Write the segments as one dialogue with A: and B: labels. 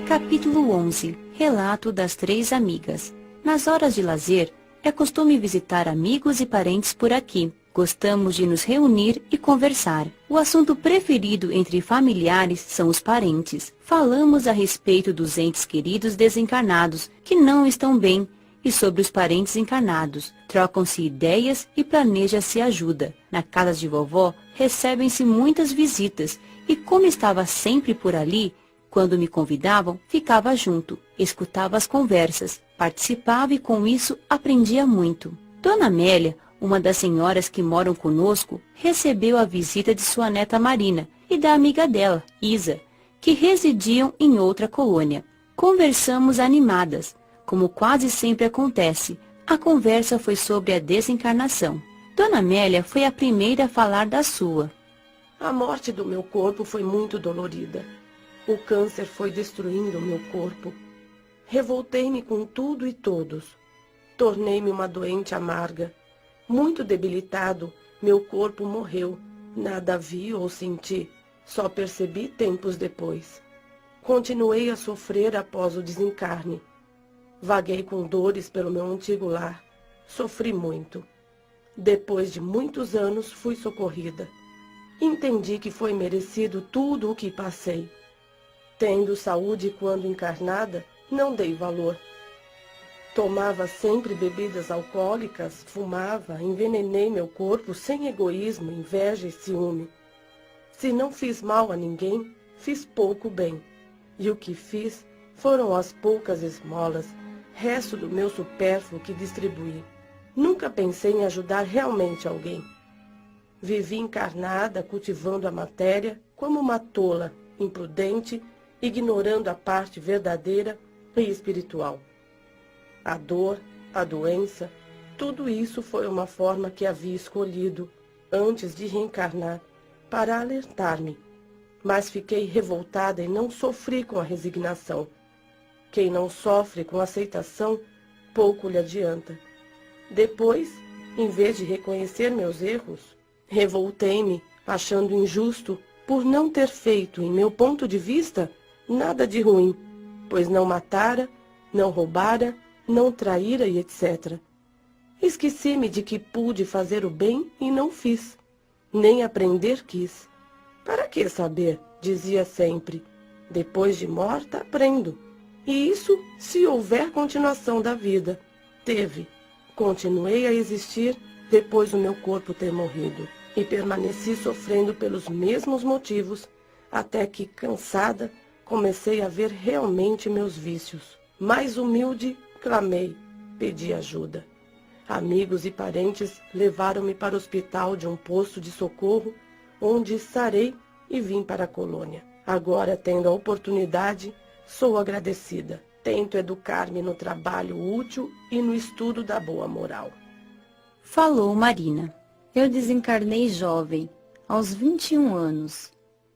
A: Capítulo 11. Relato das 3 amigas. Nas horas de lazer, é costume visitar amigos e parentes por aqui. Gostamos de nos reunir e conversar. O assunto preferido entre familiares são os parentes. Falamos a respeito dos entes queridos desencarnados, que não estão bem, e sobre os parentes encarnados. Trocam-se ideias e planeja-se ajuda. Na casa de vovó, recebem-se muitas visitas, e como estava sempre por ali, quando me convidavam, ficava junto, escutava as conversas, participava e com isso aprendia muito. Dona Amélia, uma das senhoras que moram conosco, recebeu a visita de sua neta Marina e da amiga dela, Isa, que residiam em outra colônia. Conversamos animadas, como quase sempre acontece. A conversa foi sobre a desencarnação. Dona Amélia foi a primeira a falar da sua.
B: A morte do meu corpo foi muito dolorida. O câncer foi destruindo o meu corpo. Revoltei-me com tudo e todos. Tornei-me uma doente amarga. Muito debilitado, meu corpo morreu. Nada vi ou senti, só percebi tempos depois. Continuei a sofrer após o desencarne. Vaguei com dores pelo meu antigo lar. Sofri muito. Depois de muitos anos, fui socorrida. Entendi que foi merecido tudo o que passei. Tendo saúde quando encarnada, não dei valor. Tomava sempre bebidas alcoólicas, fumava, envenenei meu corpo sem egoísmo, inveja e ciúme. Se não fiz mal a ninguém, fiz pouco bem. E o que fiz foram as poucas esmolas, resto do meu supérfluo que distribuí. Nunca pensei em ajudar realmente alguém. Vivi encarnada, cultivando a matéria, como uma tola, imprudente, ignorando a parte verdadeira e espiritual. A dor, a doença, tudo isso foi uma forma que havia escolhido, antes de reencarnar, para alertar-me. Mas fiquei revoltada e não sofri com a resignação. Quem não sofre com aceitação, pouco lhe adianta. Depois, em vez de reconhecer meus erros, revoltei-me, achando injusto por não ter feito, em meu ponto de vista, nada de ruim, pois não matara, não roubara, não traíra e etc. Esqueci-me de que pude fazer o bem e não fiz, nem aprender quis. Para que saber? Dizia sempre. Depois de morta, aprendo. E isso se houver continuação da vida. Teve. Continuei a existir depois do meu corpo ter morrido. E permaneci sofrendo pelos mesmos motivos, até que, cansada, comecei a ver realmente meus vícios. Mais humilde, clamei, pedi ajuda. Amigos e parentes levaram-me para o hospital de um posto de socorro, onde sarei e vim para a colônia. Agora, tendo a oportunidade, sou agradecida. Tento educar-me no trabalho útil e no estudo da boa moral.
A: Falou Marina. Eu desencarnei jovem, aos 21 anos,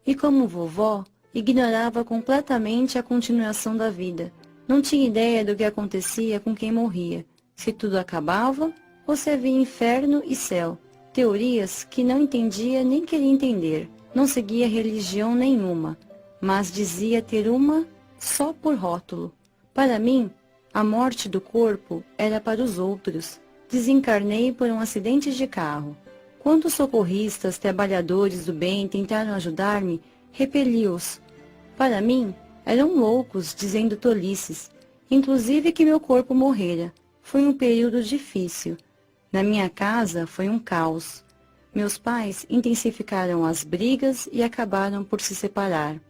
A: e como vovó, ignorava completamente a continuação da vida. Não tinha ideia do que acontecia com quem morria, se tudo acabava ou se havia inferno e céu. Teorias que não entendia nem queria entender. Não seguia religião nenhuma, mas dizia ter uma só por rótulo. Para mim, a morte do corpo era para os outros. Desencarnei por um acidente de carro. Quando os socorristas, trabalhadores do bem tentaram ajudar-me, repeli-os. Para mim, eram loucos, dizendo tolices, inclusive que meu corpo morrera. Foi um período difícil. Na minha casa foi um caos. Meus pais intensificaram as brigas e acabaram por se separar.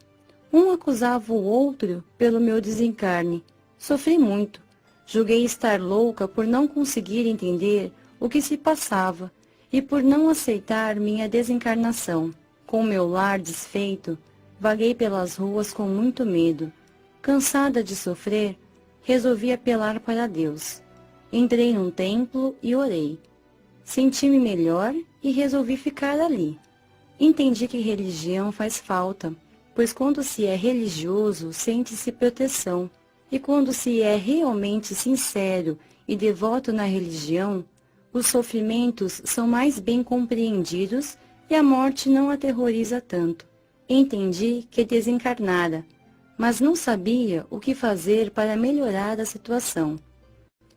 A: Um acusava o outro pelo meu desencarne. Sofri muito. Julguei estar louca por não conseguir entender o que se passava e por não aceitar minha desencarnação. Com meu lar desfeito, vaguei pelas ruas com muito medo. Cansada de sofrer, resolvi apelar para Deus. Entrei num templo e orei. Senti-me melhor e resolvi ficar ali. Entendi que religião faz falta, pois quando se é religioso, sente-se proteção, e quando se é realmente sincero e devoto na religião, os sofrimentos são mais bem compreendidos e a morte não aterroriza tanto. Entendi que desencarnara, mas não sabia o que fazer para melhorar a situação.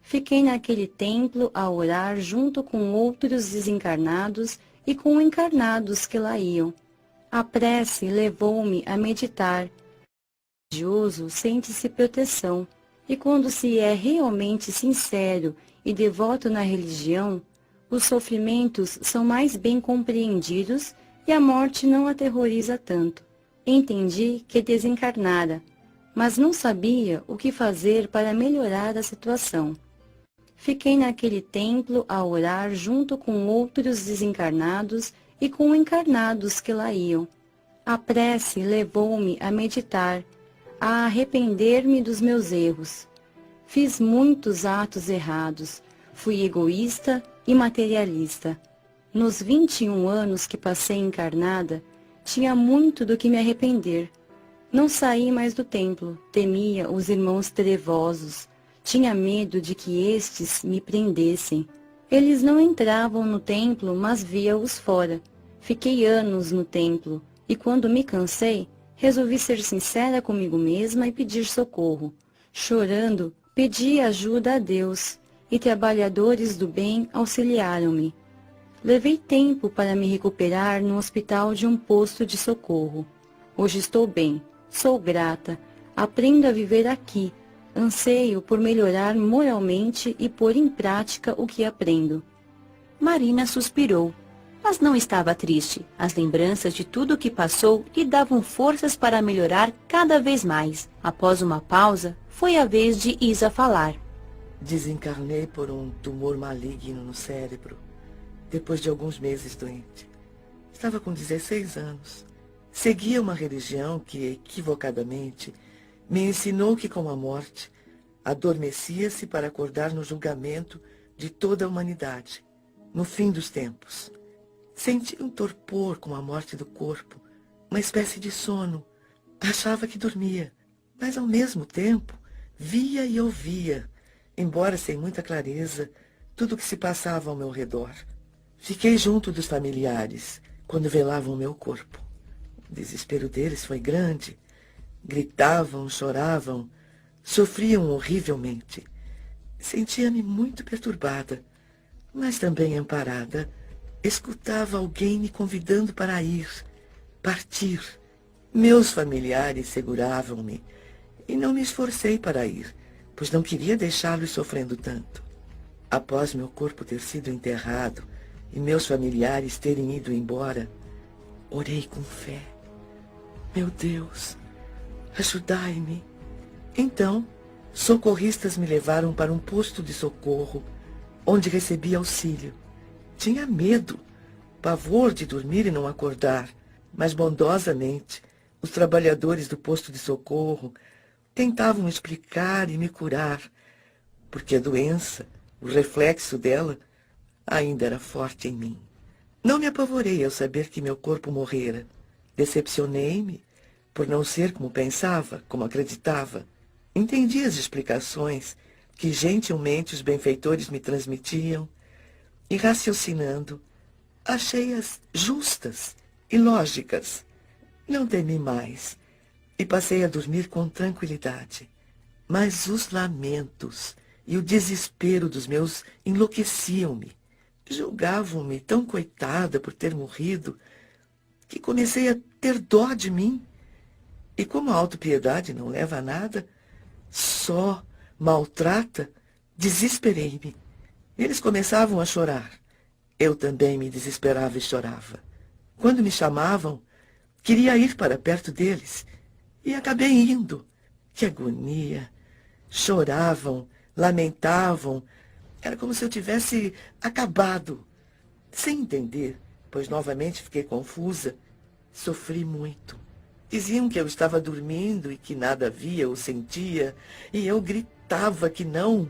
A: Fiquei naquele templo a orar junto com outros desencarnados e com encarnados que lá iam. A prece levou-me a meditar. O religioso sente-se proteção, e quando se é realmente sincero e devoto na religião, os sofrimentos são mais bem compreendidos e a morte não aterroriza tanto. Entendi que desencarnara, mas não sabia o que fazer para melhorar a situação. Fiquei naquele templo a orar junto com outros desencarnados e com encarnados que lá iam. A prece levou-me a meditar, a arrepender-me dos meus erros. Fiz muitos atos errados, fui egoísta e materialista. Nos 21 anos que passei encarnada, tinha muito do que me arrepender. Não saí mais do templo, temia os irmãos trevosos, tinha medo de que estes me prendessem. Eles não entravam no templo, mas via-os fora. Fiquei anos no templo, e quando me cansei, resolvi ser sincera comigo mesma e pedir socorro. Chorando, pedi ajuda a Deus, e trabalhadores do bem auxiliaram-me. Levei tempo para me recuperar no hospital de um posto de socorro. Hoje estou bem, sou grata, aprendo a viver aqui, anseio por melhorar moralmente e pôr em prática o que aprendo.
C: Marina suspirou, mas não estava triste. As lembranças de tudo o que passou lhe davam forças para melhorar cada vez mais. Após uma pausa, foi a vez de Isa falar.
D: Desencarnei por um tumor maligno no cérebro, depois de alguns meses doente. Estava com 16 anos. Seguia uma religião que, equivocadamente, me ensinou que com a morte, adormecia-se para acordar no julgamento de toda a humanidade, no fim dos tempos. Senti um torpor com a morte do corpo, uma espécie de sono. Achava que dormia, mas ao mesmo tempo via e ouvia, embora sem muita clareza, tudo o que se passava ao meu redor. Fiquei junto dos familiares quando velavam meu corpo. O desespero deles foi grande. Gritavam, choravam, sofriam horrivelmente. Sentia-me muito perturbada, mas também amparada. Escutava alguém me convidando para ir, partir. Meus familiares seguravam-me e não me esforcei para ir, pois não queria deixá-los sofrendo tanto. Após meu corpo ter sido enterrado e meus familiares terem ido embora, orei com fé. Meu Deus, ajudai-me. Então, socorristas me levaram para um posto de socorro, onde recebi auxílio. Tinha medo, pavor de dormir e não acordar, mas bondosamente os trabalhadores do posto de socorro tentavam explicar e me curar, porque a doença, o reflexo dela, ainda era forte em mim. Não me apavorei ao saber que meu corpo morrera. Decepcionei-me por não ser como pensava, como acreditava. Entendi as explicações que gentilmente os benfeitores me transmitiam e, raciocinando, achei-as justas e lógicas. Não temi mais e passei a dormir com tranquilidade. Mas os lamentos e o desespero dos meus enlouqueciam-me. Julgavam-me tão coitada por ter morrido que comecei a ter dó de mim. E como a autopiedade não leva a nada, só maltrata, desesperei-me. Eles começavam a chorar. Eu também me desesperava e chorava. Quando me chamavam, queria ir para perto deles. E acabei indo. Que agonia! Choravam, lamentavam. Era como se eu tivesse acabado. Sem entender, pois novamente fiquei confusa, sofri muito. Diziam que eu estava dormindo e que nada via ou sentia, e eu gritava que não.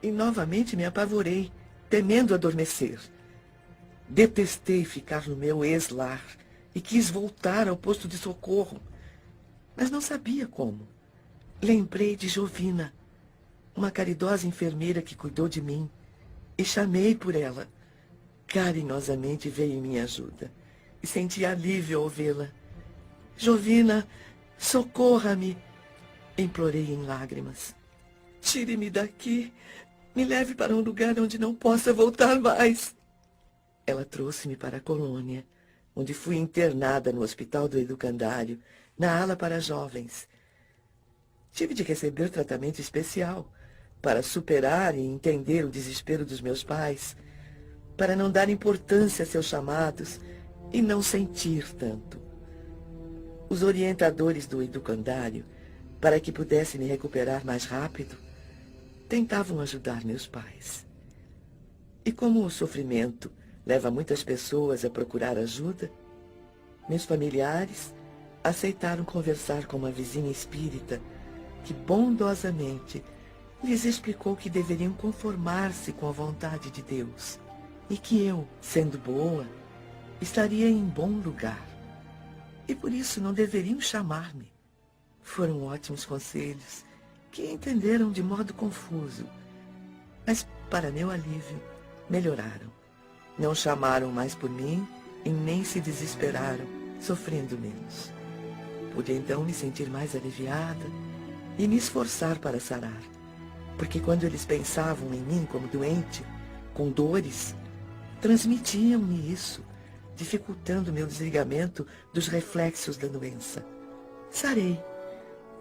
D: E novamente me apavorei, temendo adormecer. Detestei ficar no meu ex-lar e quis voltar ao posto de socorro, mas não sabia como. Lembrei de Jovina, uma caridosa enfermeira que cuidou de mim, e chamei por ela. Carinhosamente veio em minha ajuda, e senti alívio ao vê-la. Jovina, socorra-me! Implorei em lágrimas. Tire-me daqui. Me leve para um lugar onde não possa voltar mais. Ela trouxe-me para a colônia, onde fui internada no hospital do educandário, na ala para jovens. Tive de receber tratamento especial para superar e entender o desespero dos meus pais, para não dar importância a seus chamados e não sentir tanto. Os orientadores do educandário, para que pudesse me recuperar mais rápido, tentavam ajudar meus pais. E como o sofrimento leva muitas pessoas a procurar ajuda, meus familiares aceitaram conversar com uma vizinha espírita que bondosamente lhes explicou que deveriam conformar-se com a vontade de Deus e que eu, sendo boa, estaria em bom lugar e por isso não deveriam chamar-me. Foram ótimos conselhos que entenderam de modo confuso, mas, para meu alívio, melhoraram. Não chamaram mais por mim e nem se desesperaram, sofrendo menos. Pude então me sentir mais aliviada e me esforçar para sarar, porque quando eles pensavam em mim como doente, com dores, transmitiam-me isso, dificultando meu desligamento dos reflexos da doença. Sarei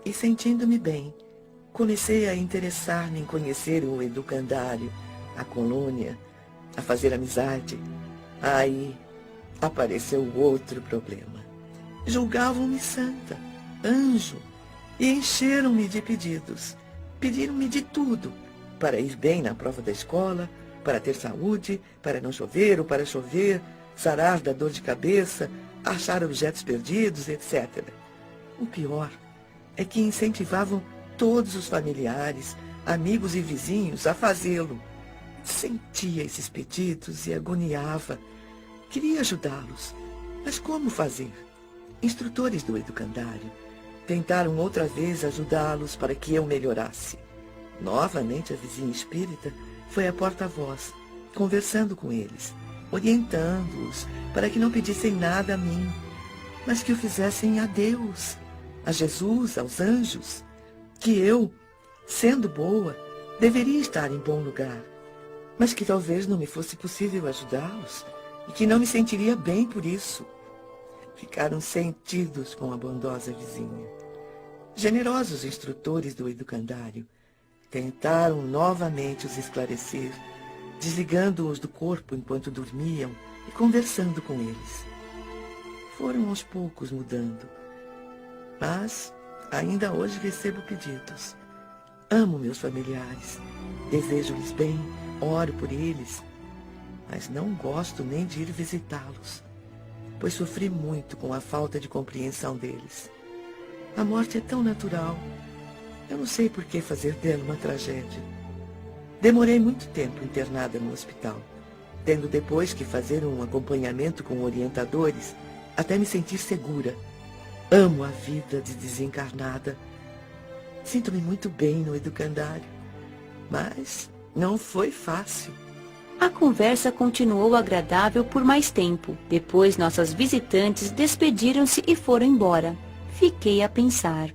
D: e, sentindo-me bem, comecei a interessar-me em conhecer o educandário, a colônia, a fazer amizade. Aí apareceu outro problema. Julgavam-me santa, anjo, e encheram-me de pedidos. Pediram-me de tudo, para ir bem na prova da escola, para ter saúde, para não chover ou para chover, sarar da dor de cabeça, achar objetos perdidos, etc. O pior é que incentivavam todos os familiares, amigos e vizinhos a fazê-lo. Sentia esses pedidos e agoniava. Queria ajudá-los, mas como fazer? Instrutores do educandário tentaram outra vez ajudá-los para que eu melhorasse. Novamente a vizinha espírita foi a porta-voz, conversando com eles, orientando-os para que não pedissem nada a mim, mas que o fizessem a Deus, a Jesus, aos anjos, que eu, sendo boa, deveria estar em bom lugar, mas que talvez não me fosse possível ajudá-los e que não me sentiria bem por isso. Ficaram sentidos com a bondosa vizinha. Generosos instrutores do educandário tentaram novamente os esclarecer, desligando-os do corpo enquanto dormiam e conversando com eles. Foram aos poucos mudando, mas ainda hoje recebo pedidos. Amo meus familiares, desejo-lhes bem, oro por eles, mas não gosto nem de ir visitá-los, pois sofri muito com a falta de compreensão deles. A morte é tão natural, eu não sei por que fazer dela uma tragédia. Demorei muito tempo internada no hospital, tendo depois que fazer um acompanhamento com orientadores até me sentir segura. Amo a vida de desencarnada. Sinto-me muito bem no educandário, mas não foi fácil.
C: A conversa continuou agradável por mais tempo. Depois nossas visitantes despediram-se e foram embora. Fiquei a pensar.